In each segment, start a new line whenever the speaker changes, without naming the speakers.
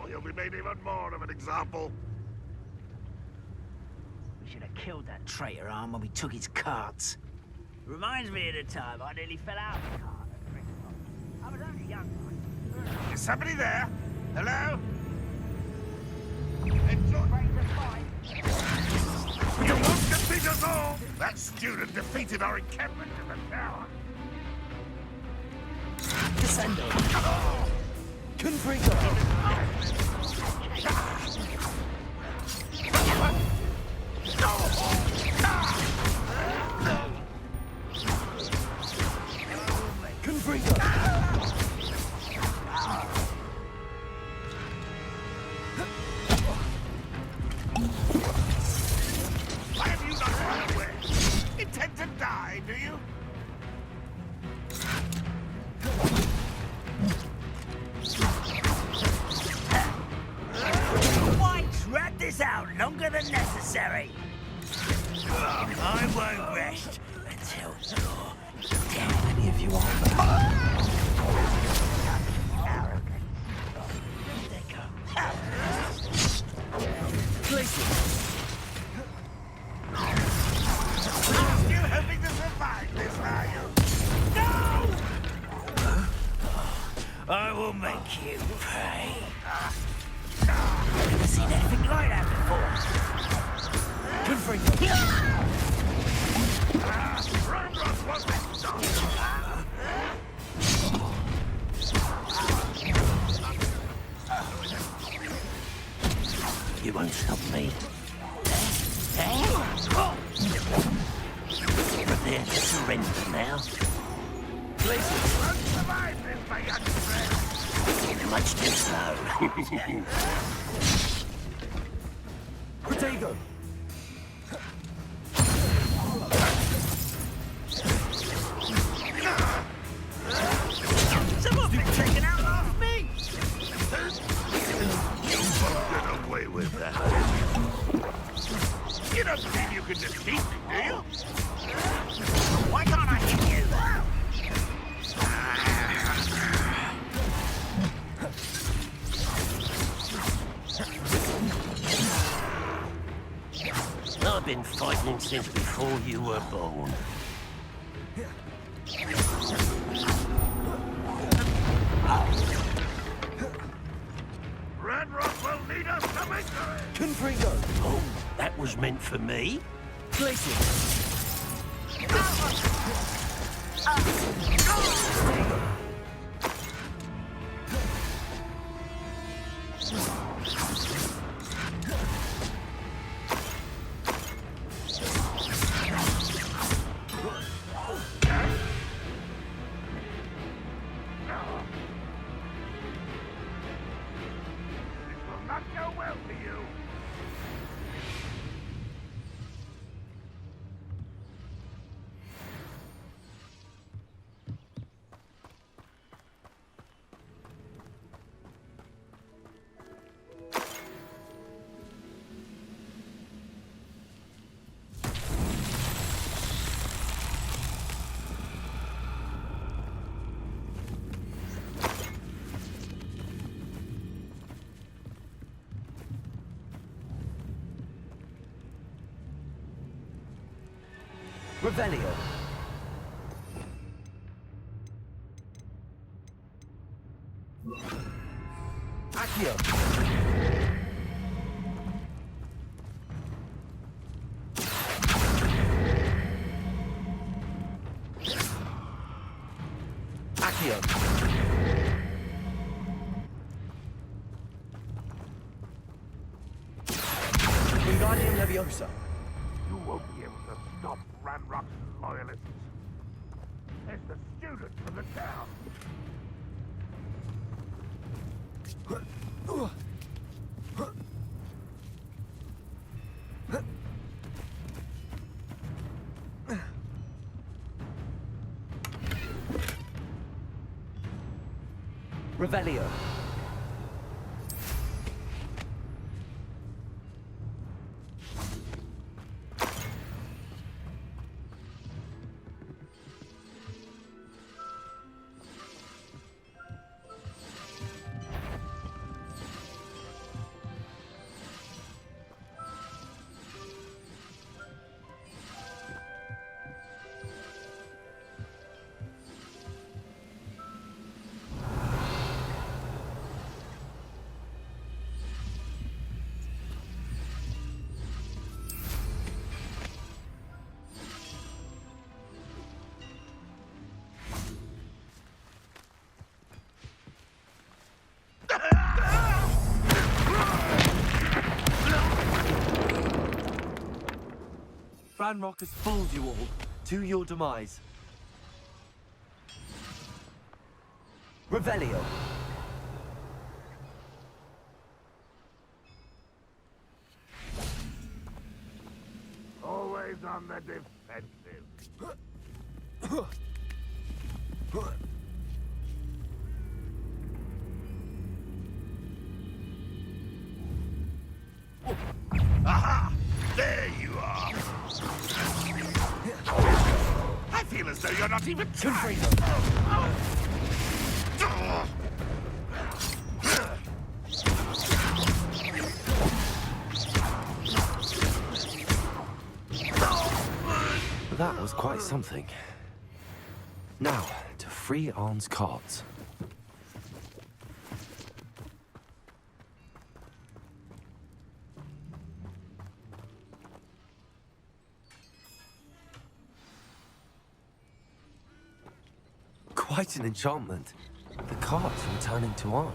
you'll be made even more of an example.
We should have killed that traitor arm when we took his carts. Reminds me of the time I nearly fell out of the cart at Christmas. I was only young.
Is somebody there? Hello? You won't defeat us all! That student defeated our encampment in the tower.
Descendo. Confringo. Confringo.
Why have you not run away? Intend to die, do you?
Why drag this out longer than necessary? I won't rest until you're dead.
Any of you are
Still hoping to survive this, are you? No!
I will make you pay. Never seen anything like that before.
Confringo.
Ramrock wasn't stopped.
You won't stop me. Prepare to surrender now.
Places.
Won't survive this, my young friend.
Much too slow.
Protego.
Someone's been taken out after me.
You won't get away with that. You don't believe you can defeat me, do you?
Why can't I hit you? I've been fighting since before you were born.
Ramrock will lead us to victory.
Confringo.
Oh, that was meant for me?
Places.
This will not go well for you.
Revelio. Accio. Accio. Wingardium Leviosa.
You won't be able to stop Ramrock's loyalists. There's the student from the town.
Revelio. Ranrock has fooled you all to your demise. Revelio.
Always on the defensive.
Aha! There you are! I feel as though you're not even trying!
That was quite something. Now, to free Arne's cards. Quite an enchantment. The cards returning to Arne.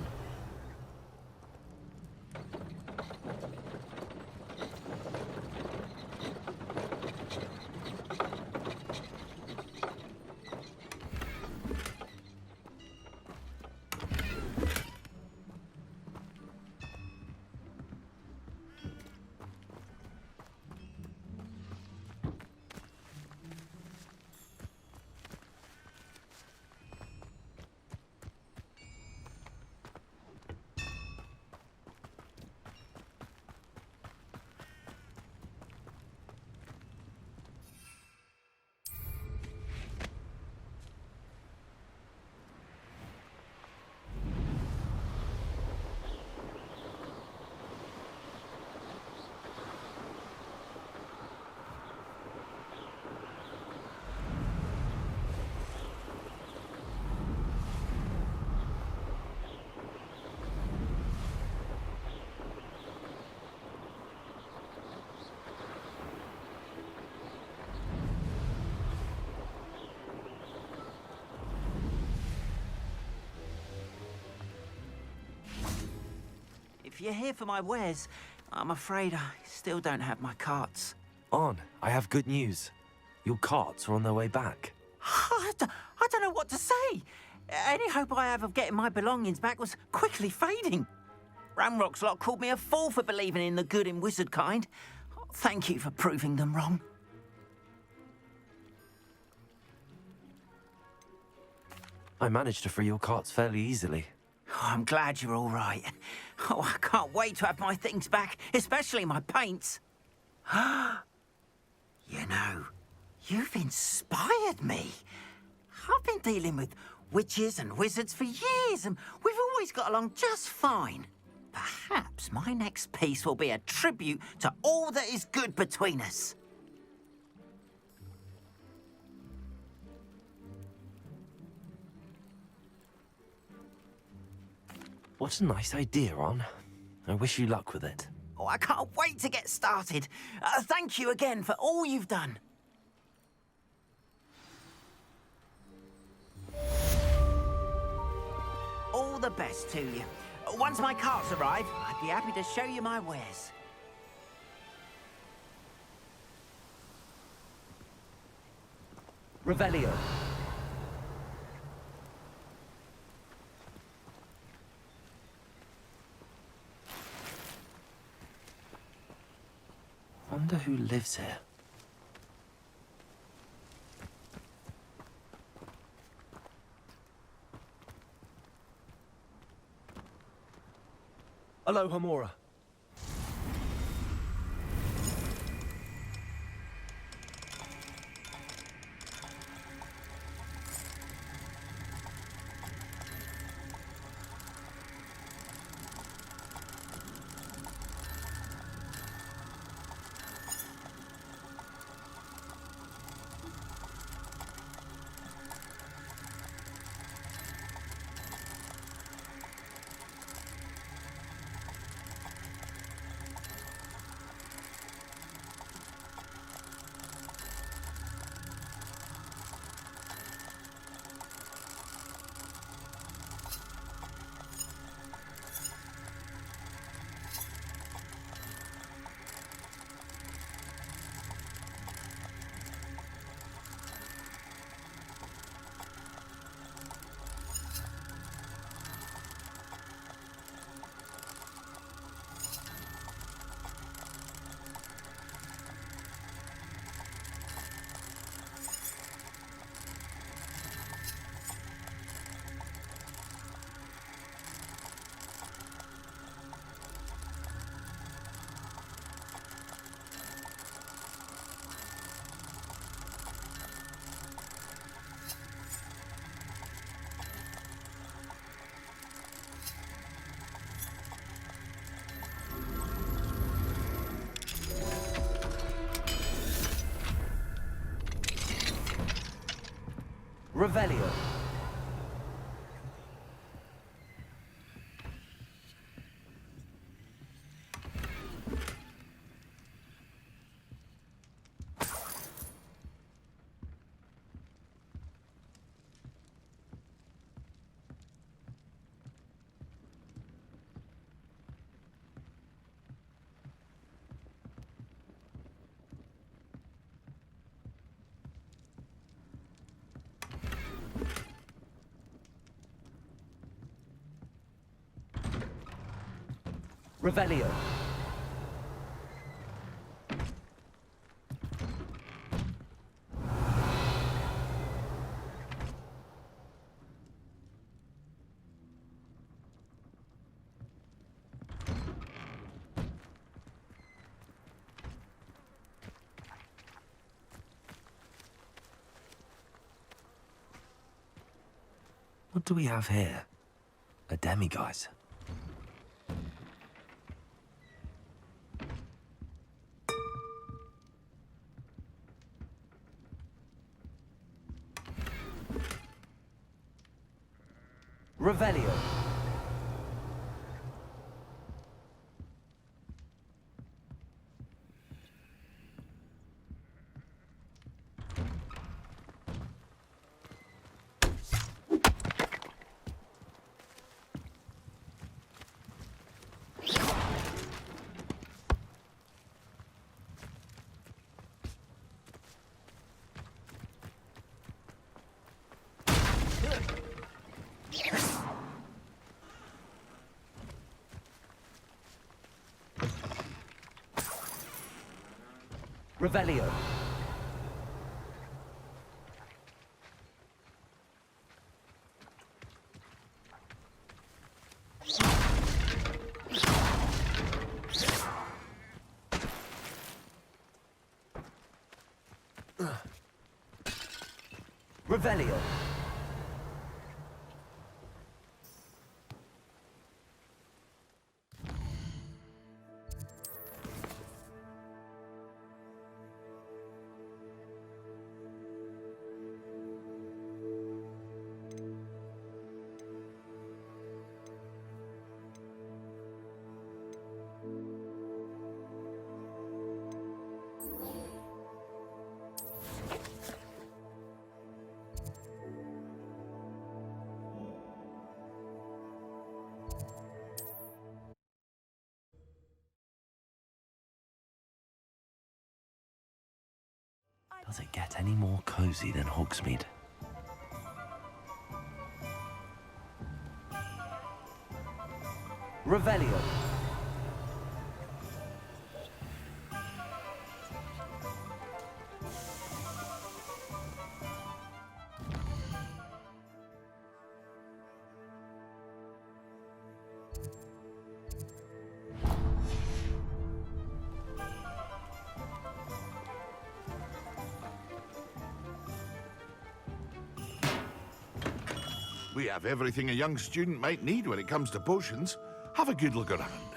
If you're here for my wares, I'm afraid I still don't have my carts.
Arne, I have good news. Your carts are on their way back.
I don't know what to say. Any hope I have of getting my belongings back was quickly fading. Ranrock's lot called me a fool for believing in the good in wizard kind. Thank you for proving them wrong.
I managed to free your carts fairly easily.
Oh, I'm glad you're all right. Oh, I can't wait to have my things back, especially my paints. You know, you've inspired me. I've been dealing with witches and wizards for years, and we've always got along just fine. Perhaps my next piece will be a tribute to all that is good between us.
What a nice idea, Arne. I wish you luck with it.
Oh, I can't wait to get started. Thank you again for all you've done. All the best to you. Once my carts arrive, I'd be happy to show you my wares.
Revelio. Wonder who lives here. Aloha Mora. Revelio. Revelio. What do we have here? A demiguise. Revelio. Revelio. Revelio. Does it get any more cozy than Hogsmeade? Revelio.
We have everything a young student might need when it comes to potions. Have a good look around.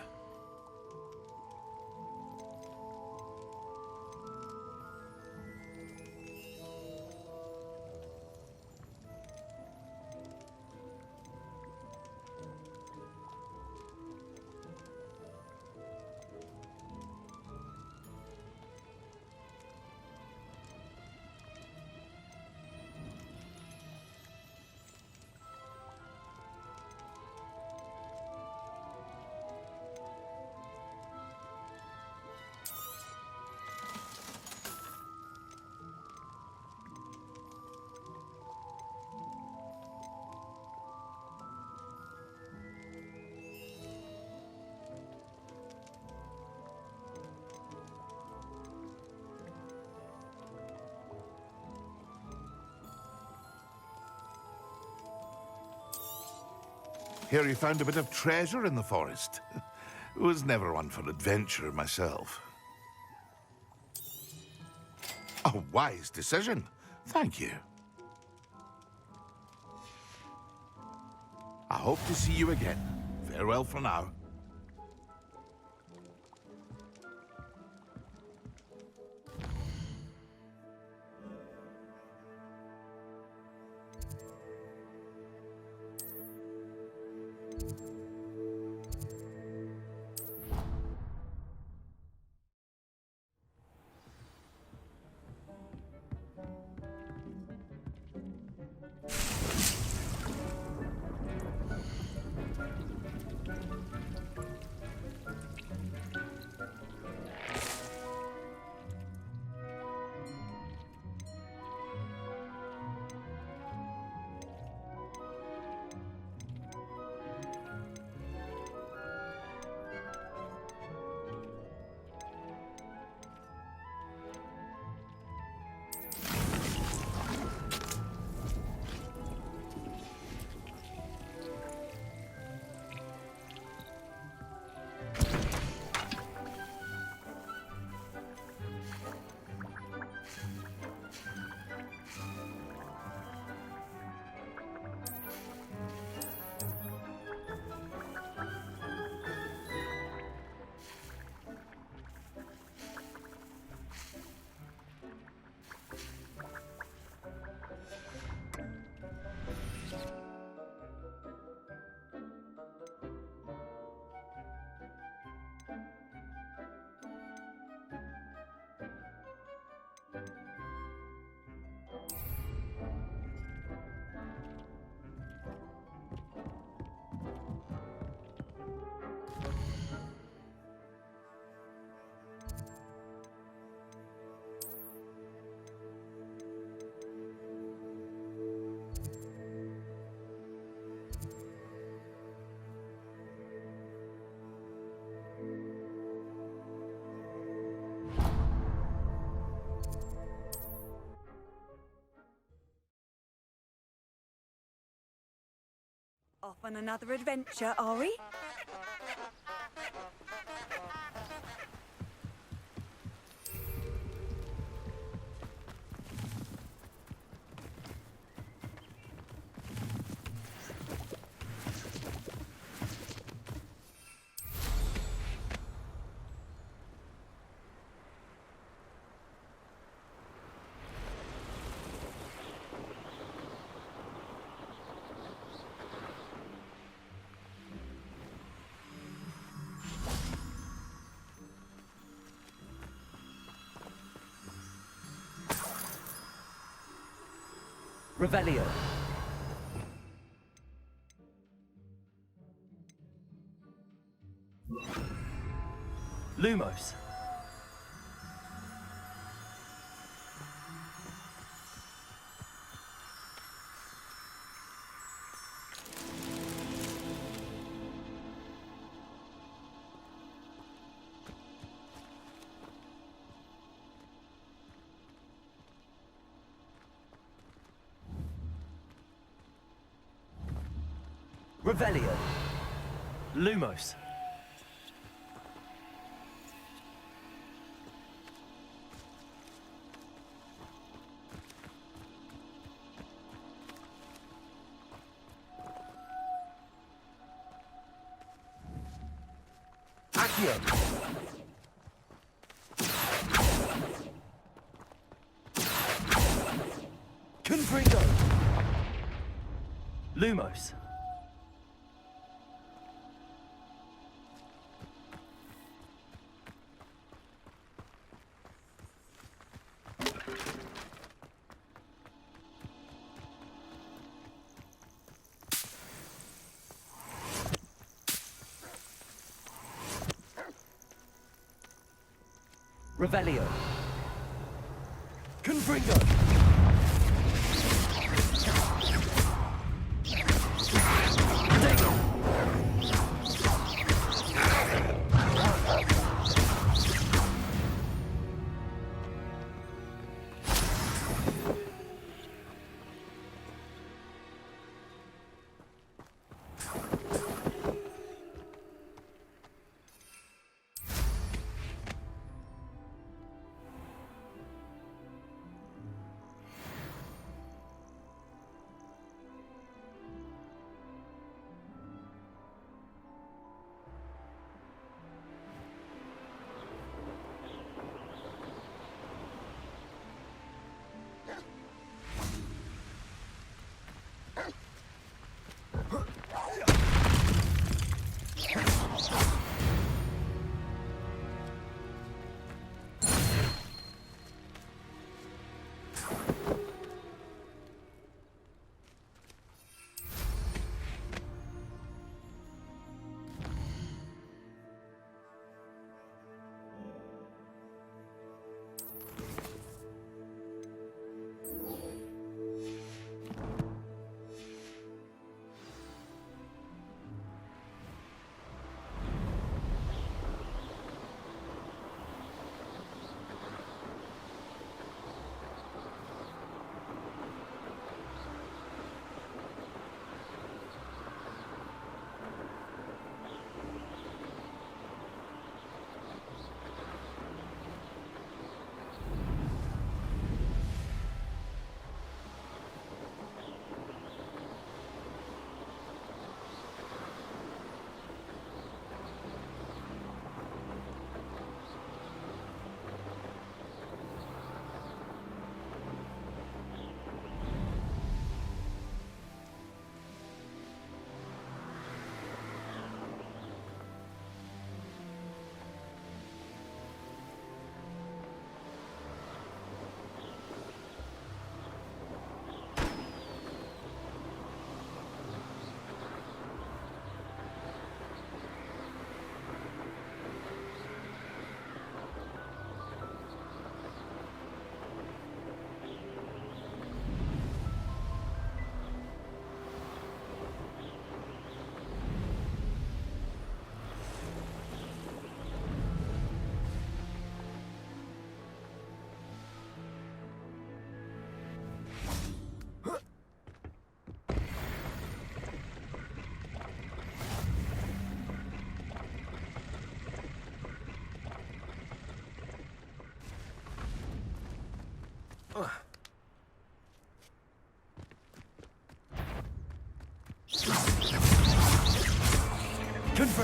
Hear you found a bit of treasure in the forest. Was never one for adventure myself. A wise decision. Thank you. I hope to see you again. Farewell for now.
Off on another adventure, are we?
Revelio. Lumos. Revelio. Lumos. Accio. Confringo. Lumos. Revelio. Confringo.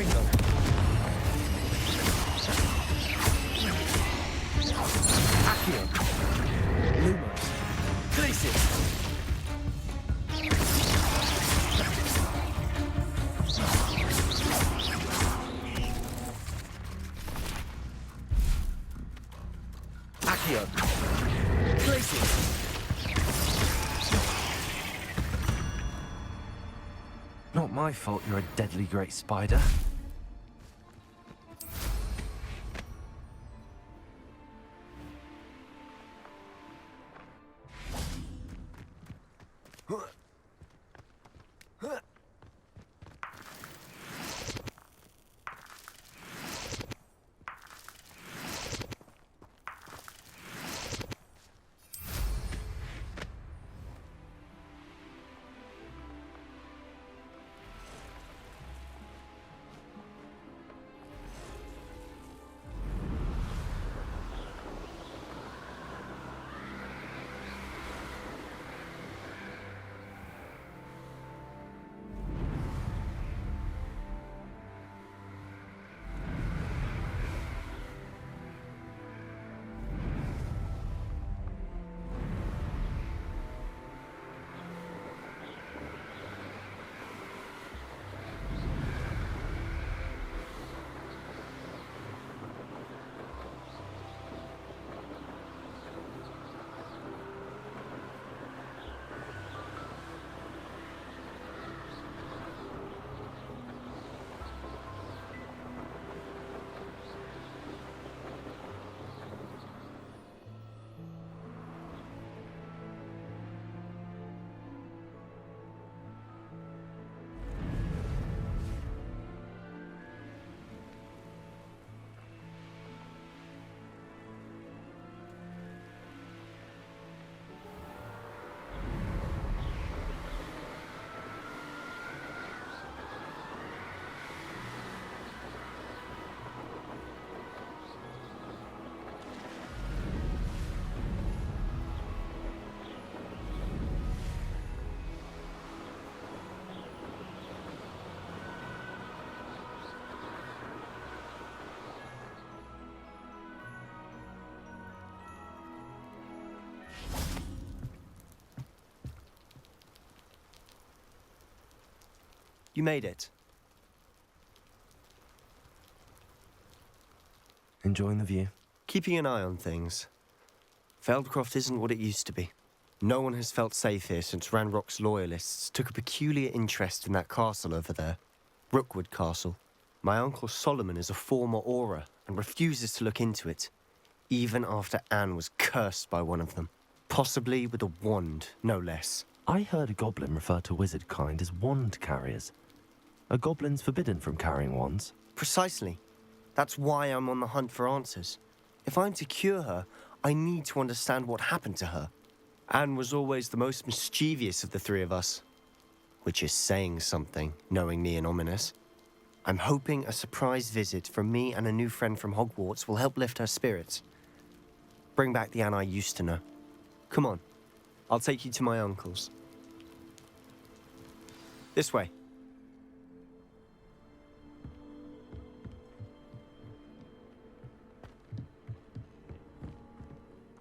find them. Accio. Lumos. Glacius. Accio. Glacius. Not my fault you're a deadly great spider.
You made it.
Enjoying the view?
Keeping an eye on things. Feldcroft isn't what it used to be. No one has felt safe here since Ranrock's loyalists took a peculiar interest in that castle over there. Rookwood Castle. My uncle Solomon is a former Auror and refuses to look into it, even after Anne was cursed by one of them. Possibly with a wand, no less.
I heard a goblin refer to wizard kind as wand carriers. Are goblins forbidden from carrying wands?
Precisely. That's why I'm on the hunt for answers. If I'm to cure her, I need to understand what happened to her. Anne was always the most mischievous of the three of us. Which is saying something, knowing me and Ominous. I'm hoping a surprise visit from me and a new friend from Hogwarts will help lift her spirits. Bring back the Anne I used to know. Come on, I'll take you to my uncle's. This way.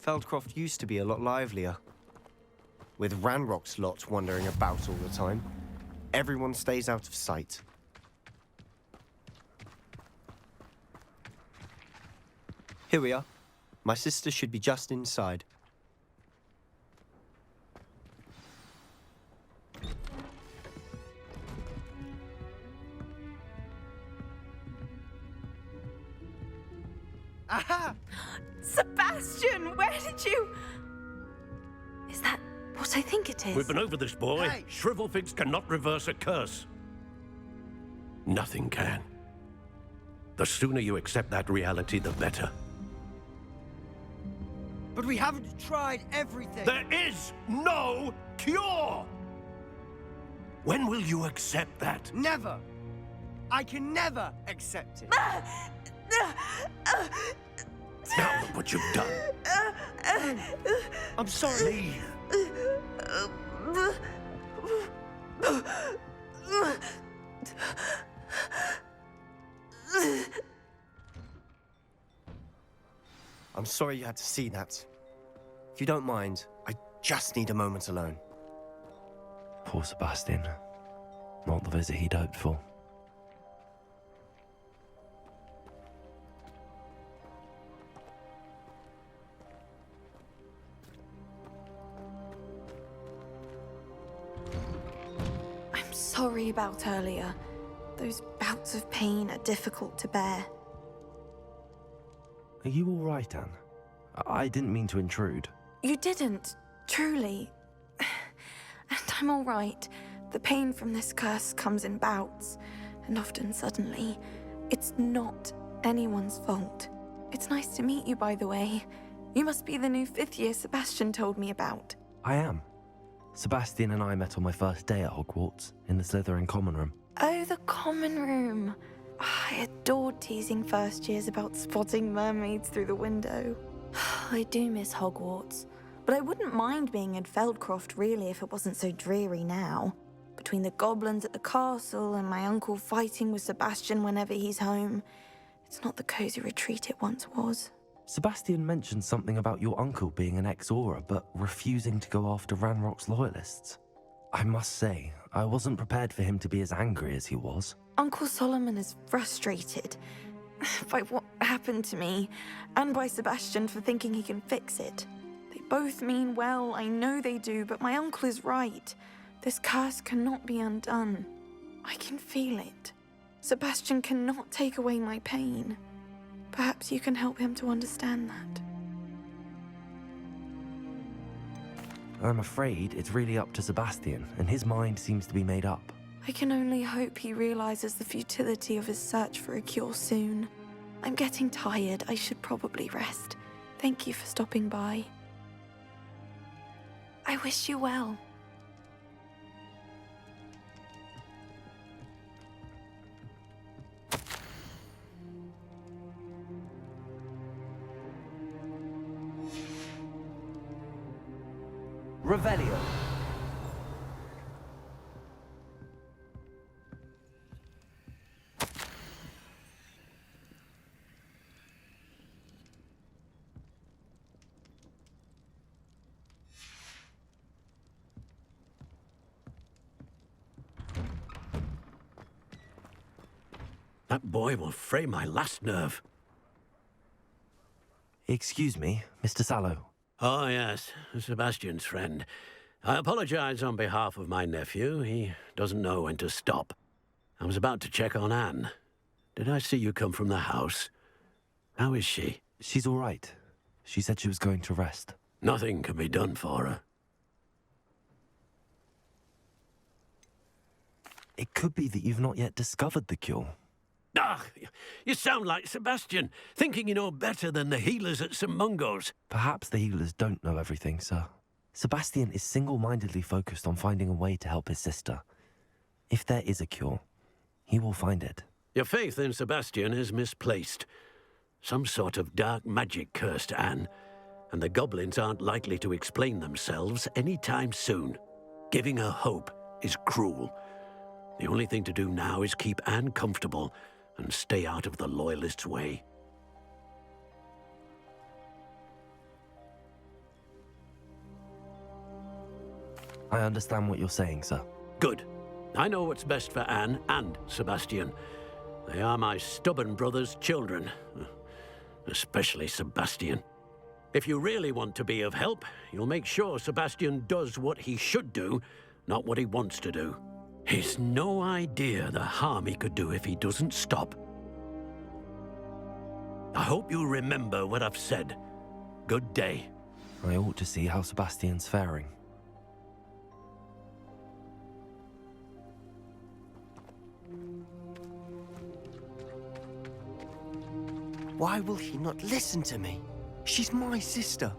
Feldcroft used to be a lot livelier. With Ranrock's lot wandering about all the time, everyone stays out of sight. Here we are. My sister should be just inside.
Aha! Sebastian, where did you... Is that what I think it is?
We've been over this, boy.
Hey.
Shrivelfigs cannot reverse a curse. Nothing can. The sooner you accept that reality, the better.
But we haven't tried everything.
There is no cure! When will you accept that?
Never. I can never accept it.
Now look what you've done.
I'm sorry.
I'm sorry you had to see that. If you don't mind, I just need a moment alone.
Poor Sebastian. Not the visit he'd hoped for.
I'm sorry about earlier. Those bouts of pain are difficult to bear.
Are you all right, Anne? I didn't mean to intrude.
You didn't, truly. And I'm all right. The pain from this curse comes in bouts, and often suddenly. It's not anyone's fault. It's nice to meet you, by the way. You must be the new 5th year Sebastian told me about.
I am. Sebastian and I met on my first day at Hogwarts, in the Slytherin common room.
Oh, the common room. I adored teasing first years about spotting mermaids through the window. I do miss Hogwarts, but I wouldn't mind being in Feldcroft really if it wasn't so dreary now. Between the goblins at the castle and my uncle fighting with Sebastian whenever he's home, it's not the cosy retreat it once was.
Sebastian mentioned something about your uncle being an ex-Auror, but refusing to go after Ranrock's loyalists. I must say, I wasn't prepared for him to be as angry as he was.
Uncle Solomon is frustrated by what happened to me, and by Sebastian for thinking he can fix it. They both mean well, I know they do, but my uncle is right. This curse cannot be undone. I can feel it. Sebastian cannot take away my pain. Perhaps you can help him to understand that.
I'm afraid it's really up to Sebastian, and his mind seems to be made up.
I can only hope he realizes the futility of his search for a cure soon. I'm getting tired. I should probably rest. Thank you for stopping by. I wish you well.
Revelio.
That boy will fray my last nerve.
Excuse me, Mr. Sallow.
Oh, yes, Sebastian's friend. I apologize on behalf of my nephew. He doesn't know when to stop. I was about to check on Anne. Did I see you come from the house? How is she?
She's all right. She said she was going to rest.
Nothing can be done for her.
It could be that you've not yet discovered the cure.
Ah, you sound like Sebastian, thinking you know better than the healers at St. Mungo's.
Perhaps the healers don't know everything, sir. Sebastian is single-mindedly focused on finding a way to help his sister. If there is a cure, he will find it.
Your faith in Sebastian is misplaced. Some sort of dark magic cursed Anne, and the goblins aren't likely to explain themselves anytime soon. Giving her hope is cruel. The only thing to do now is keep Anne comfortable and stay out of the Loyalists' way.
I understand what you're saying, sir.
Good. I know what's best for Anne and Sebastian. They are my stubborn brother's children. Especially Sebastian. If you really want to be of help, you'll make sure Sebastian does what he should do, not what he wants to do. He's no idea the harm he could do if he doesn't stop. I hope you remember what I've said. Good day.
I ought to see how Sebastian's faring.
Why will he not listen to me? She's my sister.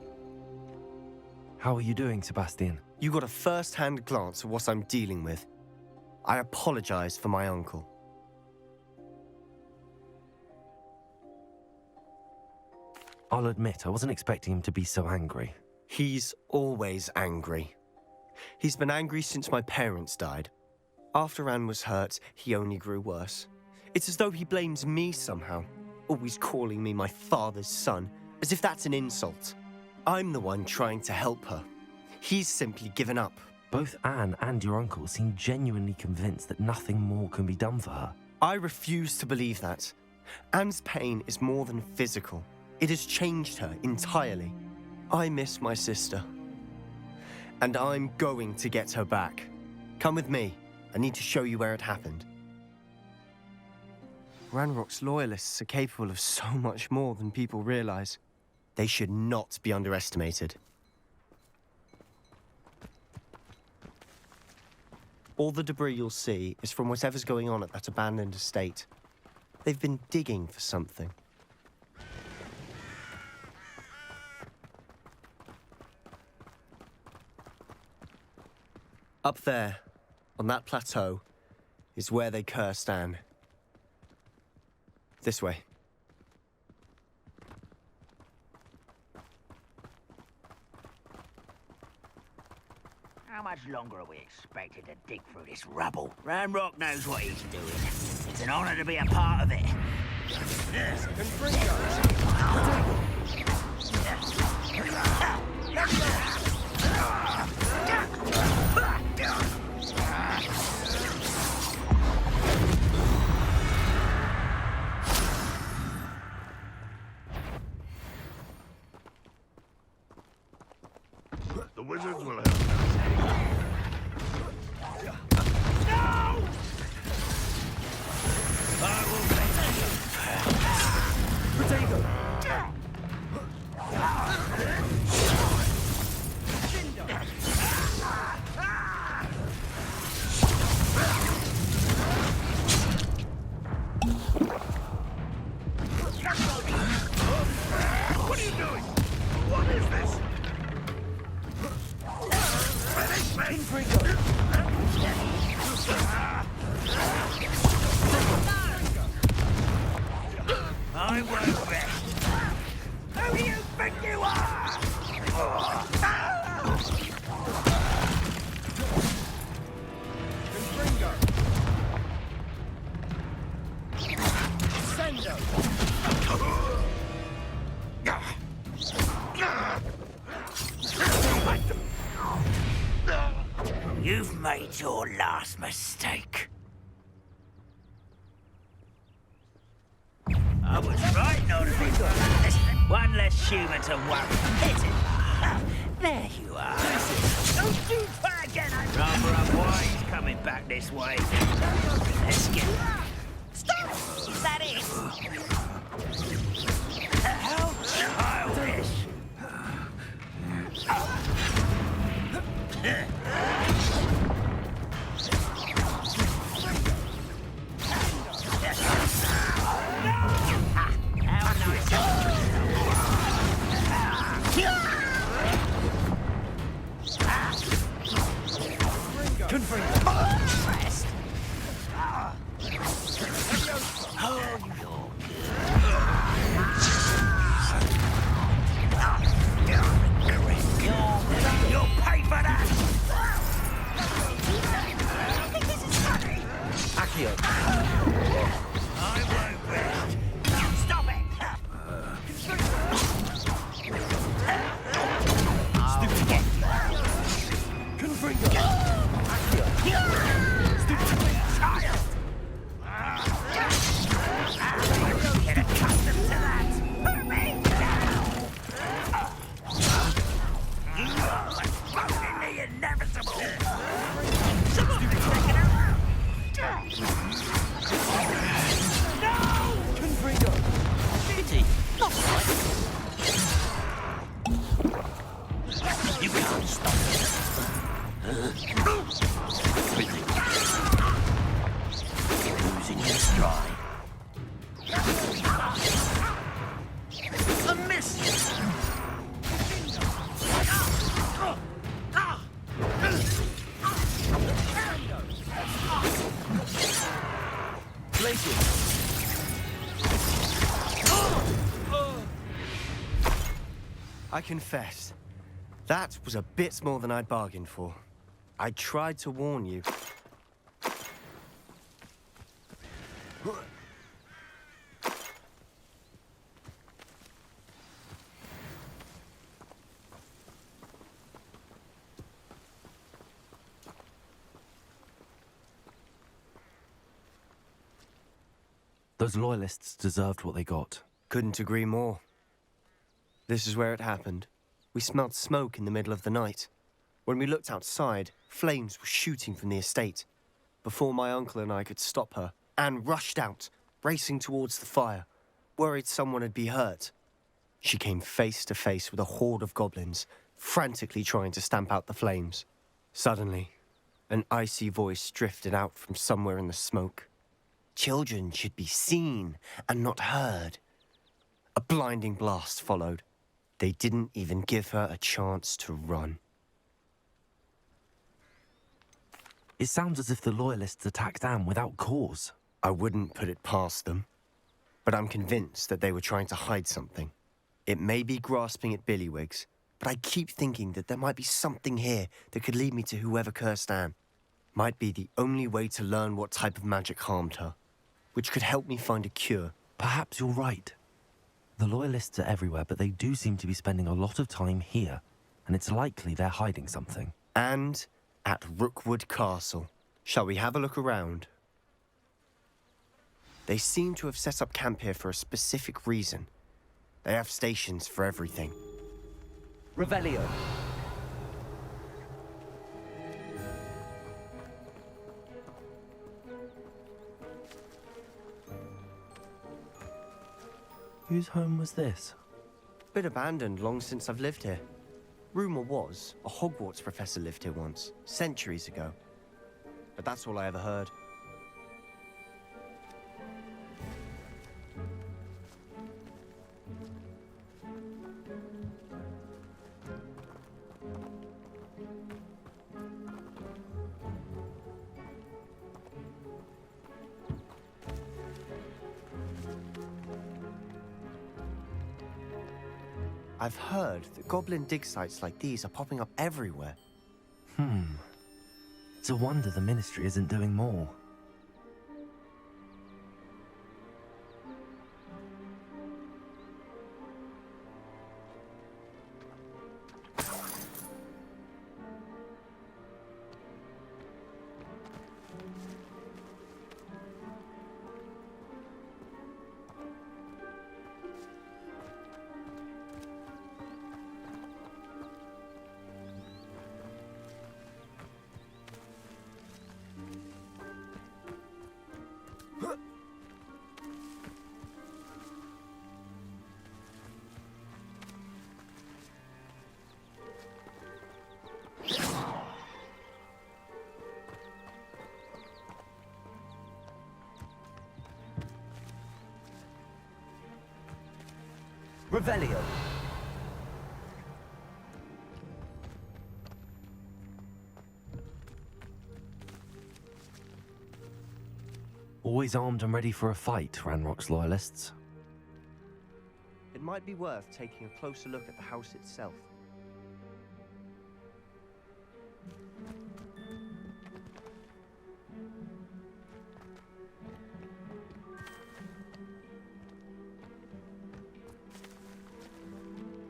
How are you doing, Sebastian?
You got a first-hand glance at what I'm dealing with. I apologize for my uncle.
I'll admit, I wasn't expecting him to be so angry.
He's always angry. He's been angry since my parents died. After Anne was hurt, he only grew worse. It's as though he blames me somehow, always calling me my father's son, As if that's an insult. I'm the one trying to help her. He's simply given up.
Both Anne and your uncle seem genuinely convinced that nothing more can be done for her.
I refuse to believe that. Anne's pain is more than physical. It has changed her entirely. I miss my sister. And I'm going to get her back. Come with me. I need to show you where it happened. Ranrock's loyalists are capable of so much more than people realize. They should not be underestimated. All the debris you'll see is from whatever's going on at that abandoned estate. They've been digging for something. Up there, on that plateau, is where they cursed Anne. This way.
How much longer are we expected to dig through this rubble? Ranrock knows what he's doing. It's an honor to be a part of it.
The wizards will help.
What are you doing? What is this?
I won't rest. Who do you think you are? You've made your last mistake. I was right not to be one less human to worry. Hit it. There you are. Don't you try again. Rather unwise coming back this way. Let's get... Stop! Is that it? How childish.
I confess, that was a bit more than I'd bargained for. I tried to warn you.
Those loyalists deserved what they got.
Couldn't agree more. This is where it happened. We smelled smoke in the middle of the night. When we looked outside, flames were shooting from the estate. Before my uncle and I could stop her, Anne rushed out, racing towards the fire, worried someone had been hurt. She came face to face with a horde of goblins, frantically trying to stamp out the flames. Suddenly, an icy voice drifted out from somewhere in the smoke. Children should be seen and not heard. A blinding blast followed. They didn't even give her a chance to run.
It sounds as if the Loyalists attacked Anne without cause.
I wouldn't put it past them, but I'm convinced that they were trying to hide something. It may be grasping at Billywigs, but I keep thinking that there might be something here that could lead me to whoever cursed Anne. Might be the only way to learn what type of magic harmed her, which could help me find a cure.
Perhaps you're right. The Loyalists are everywhere, but they do seem to be spending a lot of time here, and it's likely they're hiding something.
And at Rookwood Castle. Shall we have a look around? They seem to have set up camp here for a specific reason. They have stations for everything.
Revelio.
Whose home was this?
Bit abandoned long since I've lived here. Rumour was, a Hogwarts professor lived here once, centuries ago. But that's all I ever heard. I've heard that goblin dig sites like these are popping up everywhere.
It's a wonder the Ministry isn't doing more.
Revelio.
Always armed and ready for a fight, Ranrock's Loyalists.
It might be worth taking a closer look at the house itself.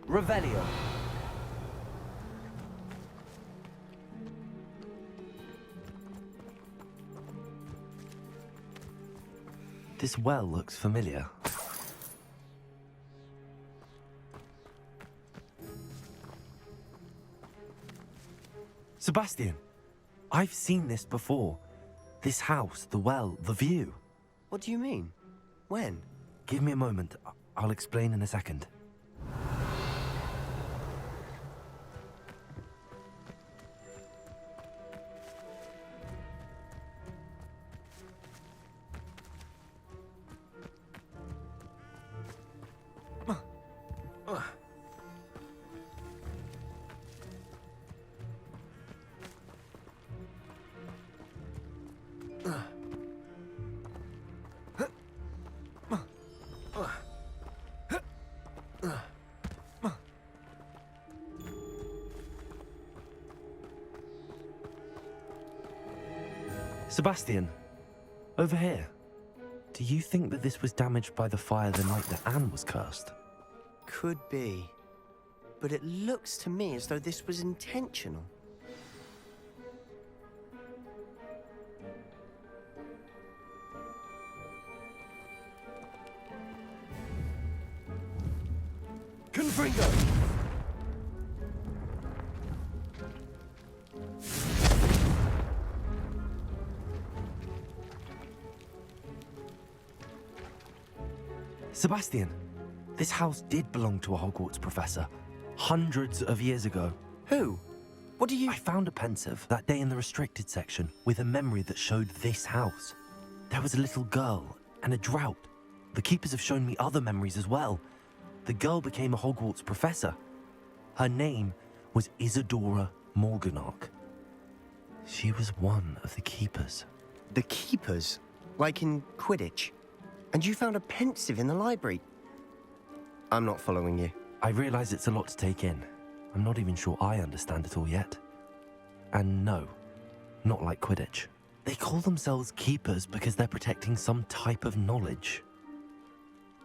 Revelio.
This well looks familiar. Sebastian, I've seen this before. This house, the well, the view.
What do you mean? When?
Give me a moment. I'll explain in a second. Sebastian, over here. Do you think that this was damaged by the fire the night that Anne was cursed?
Could be. But it looks to me as though this was intentional.
Confringo!
Sebastian, this house did belong to a Hogwarts professor, hundreds of years ago.
Who? What do you...
I found a pensive that day in the restricted section with a memory that showed this house. There was a little girl and a drought. The keepers have shown me other memories as well. The girl became a Hogwarts professor. Her name was Isadora Morganach. She was one of the keepers.
The keepers? Like in Quidditch? And you found a pensive in the library? I'm not following you.
I realize it's a lot to take in. I'm not even sure I understand it all yet. And no, not like Quidditch. They call themselves keepers because they're protecting some type of knowledge.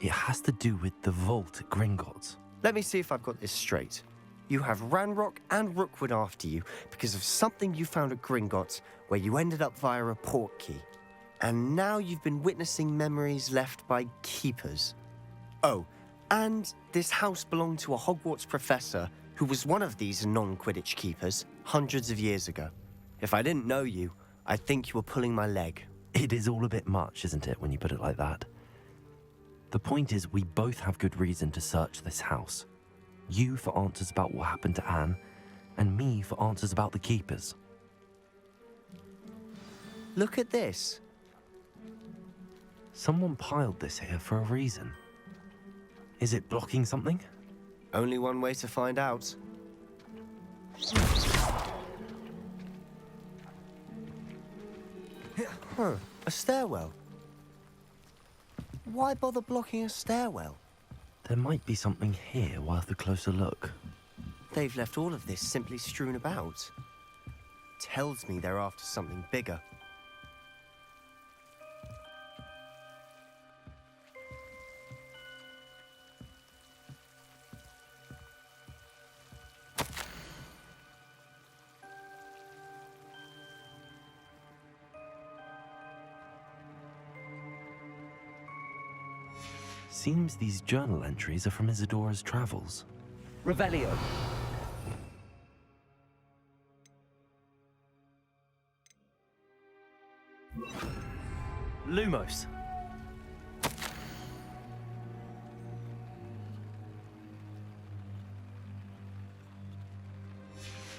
It has to do with the vault at Gringotts.
Let me see if I've got this straight. You have Ranrock and Rookwood after you because of something you found at Gringotts where you ended up via a portkey. And now you've been witnessing memories left by keepers. Oh, and this house belonged to a Hogwarts professor who was one of these non-Quidditch keepers hundreds of years ago. If I didn't know you, I'd think you were pulling my leg.
It is all a bit much, isn't it, when you put it like that? The point is, we both have good reason to search this house. You for answers about what happened to Anne, and me for answers about the keepers.
Look at this.
Someone piled this here for a reason. Is it blocking something?
Only one way to find out. Huh, a stairwell. Why bother blocking a stairwell?
There might be something here worth a closer look.
They've left all of this simply strewn about. Tells me they're after something bigger.
Seems these journal entries are from Isadora's travels.
Revelio.
Lumos.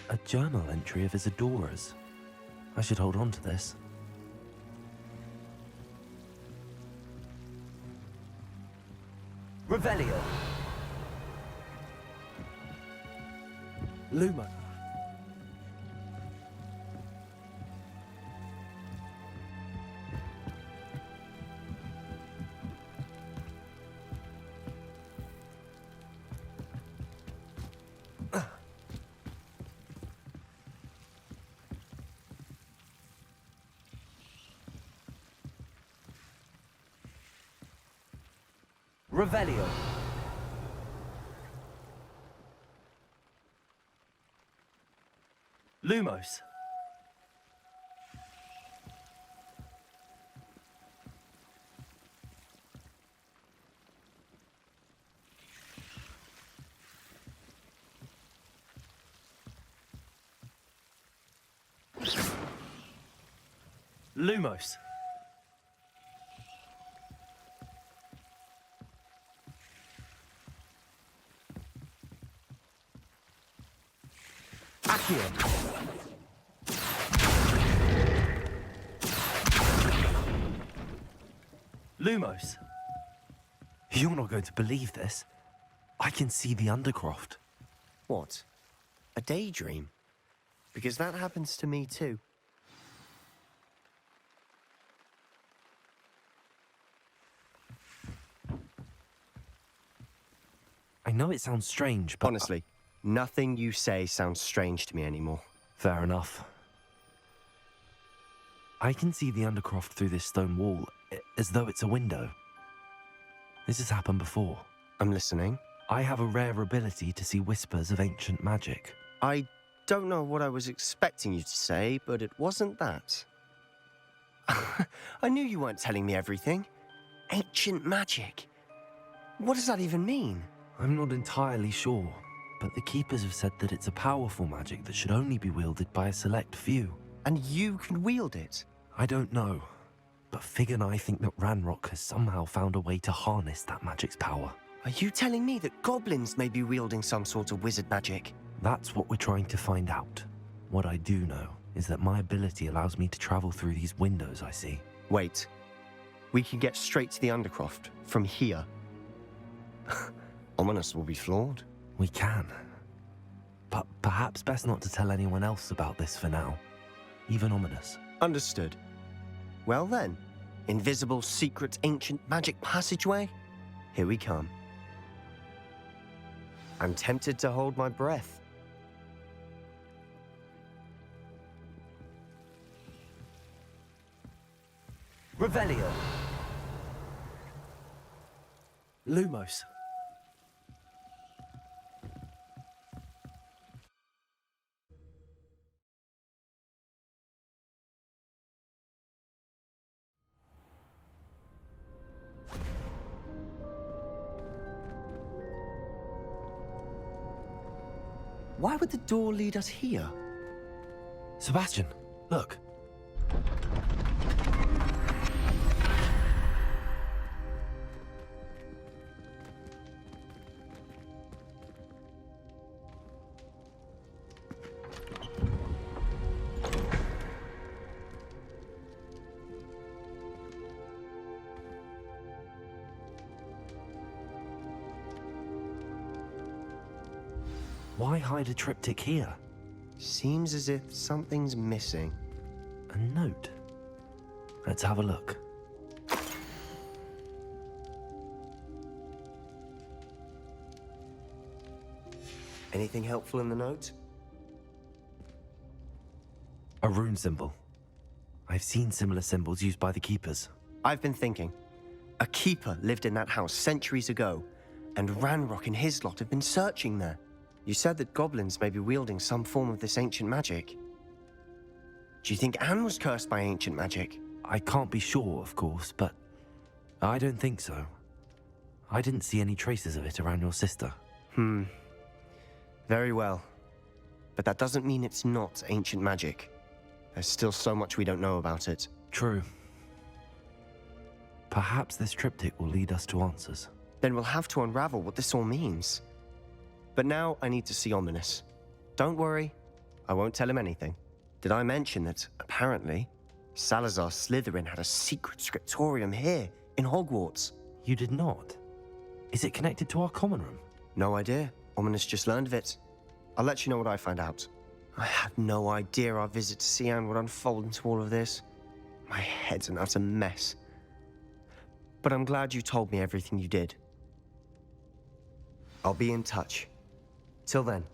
A journal entry of Isadora's. I should hold on to this.
Revelio. Luma. Revelio.
Lumos. Lumos. Accio. Lumos. You're not going to believe this. I can see the Undercroft.
What? A daydream? Because that happens to me too.
I know it sounds strange, but...
Honestly, nothing you say sounds strange to me anymore.
Fair enough. I can see the Undercroft through this stone wall, as though it's a window. This has happened before.
I'm listening.
I have a rare ability to see whispers of ancient magic.
I don't know what I was expecting you to say, but it wasn't that. I knew you weren't telling me everything. Ancient magic. What does that even mean?
I'm not entirely sure, but the Keepers have said that it's a powerful magic that should only be wielded by a select few.
And you can wield it?
I don't know, but Fig and I think that Ranrock has somehow found a way to harness that magic's power.
Are you telling me that goblins may be wielding some sort of wizard magic?
That's what we're trying to find out. What I do know is that my ability allows me to travel through these windows I see.
Wait. We can get straight to the Undercroft from here. Ominous will be floored.
We can. But perhaps best not to tell anyone else about this for now. Even Ominous.
Understood. Well then, invisible, secret, ancient magic passageway? Here we come. I'm tempted to hold my breath.
Revelio. Lumos.
Why would the door lead us here?
Sebastian, look. Why hide a triptych here?
Seems as if something's missing.
A note. Let's have a look.
Anything helpful in the note?
A rune symbol. I've seen similar symbols used by the Keepers.
I've been thinking. A keeper lived in that house centuries ago, and Ranrock and his lot have been searching there. You said that goblins may be wielding some form of this ancient magic. Do you think Anne was cursed by ancient magic?
I can't be sure, of course, but I don't think so. I didn't see any traces of it around your sister.
Very well. But that doesn't mean it's not ancient magic. There's still so much we don't know about it.
True. Perhaps this triptych will lead us to answers.
Then we'll have to unravel what this all means. But now I need to see Ominous. Don't worry, I won't tell him anything. Did I mention that, apparently, Salazar Slytherin had a secret scriptorium here, in Hogwarts?
You did not? Is it connected to our common room?
No idea. Ominous just learned of it. I'll let you know what I find out. I had no idea our visit to see Anne would unfold into all of this. My head's an utter mess. But I'm glad you told me everything you did. I'll be in touch. Till then.